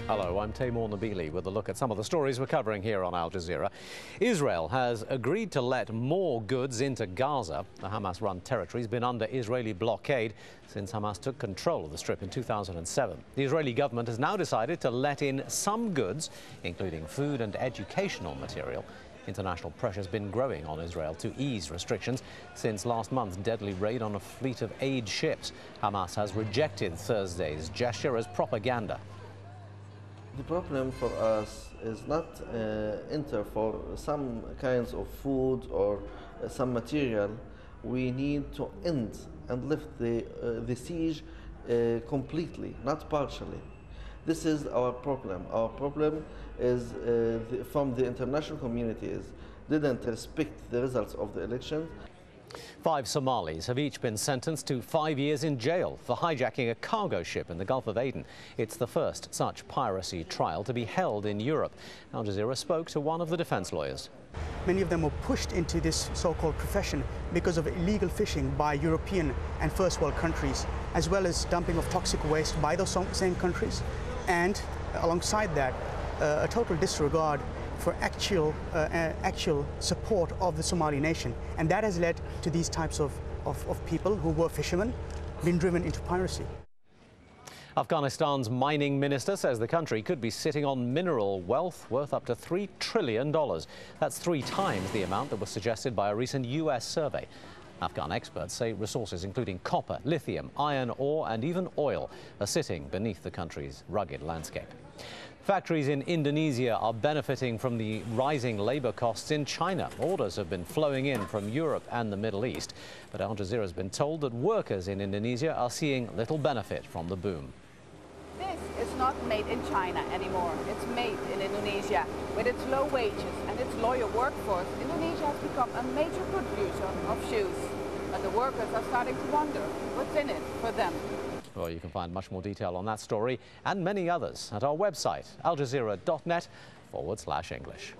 Hello, I'm Taimur Nabili with a look at some of the stories we're covering here on Al Jazeera. Israel has agreed to let more goods into Gaza. The Hamas-run territory has been under Israeli blockade since Hamas took control of the Strip in 2007. The Israeli government has now decided to let in some goods, including food and educational material. International pressure has been growing on Israel to ease restrictions since last month's deadly raid on a fleet of aid ships. Hamas has rejected Thursday's gesture as propaganda. The problem for us is not enter for some kinds of food or some material. We need to end and lift the siege completely, not partially. This is our problem. Our problem is from the international communities didn't respect the results of the elections. 5 Somalis have each been sentenced to 5 years in jail for hijacking a cargo ship in the Gulf of Aden. It's the first such piracy trial to be held in Europe. Al Jazeera spoke to one of the defense lawyers. Many of them were pushed into this so-called profession because of illegal fishing by European and first world countries, as well as dumping of toxic waste by those same countries, and alongside that, a total disregard for actual support of the Somali nation. And that has led to these types of people who were fishermen being driven into piracy. Afghanistan's mining minister says the country could be sitting on mineral wealth worth up to $3 trillion. That's 3 times the amount that was suggested by a recent US survey. Afghan experts say resources including copper, lithium, iron ore and even oil are sitting beneath the country's rugged landscape. Factories in Indonesia are benefiting from the rising labor costs in China. Orders have been flowing in from Europe and the Middle East. But Al Jazeera has been told that workers in Indonesia are seeing little benefit from the boom. This is not made in China anymore. It's made in Indonesia. With its low wages and its loyal workforce, Indonesia has become a major producer of shoes. But the workers are starting to wonder what's in it for them. Well, you can find much more detail on that story and many others at our website, aljazeera.net/English.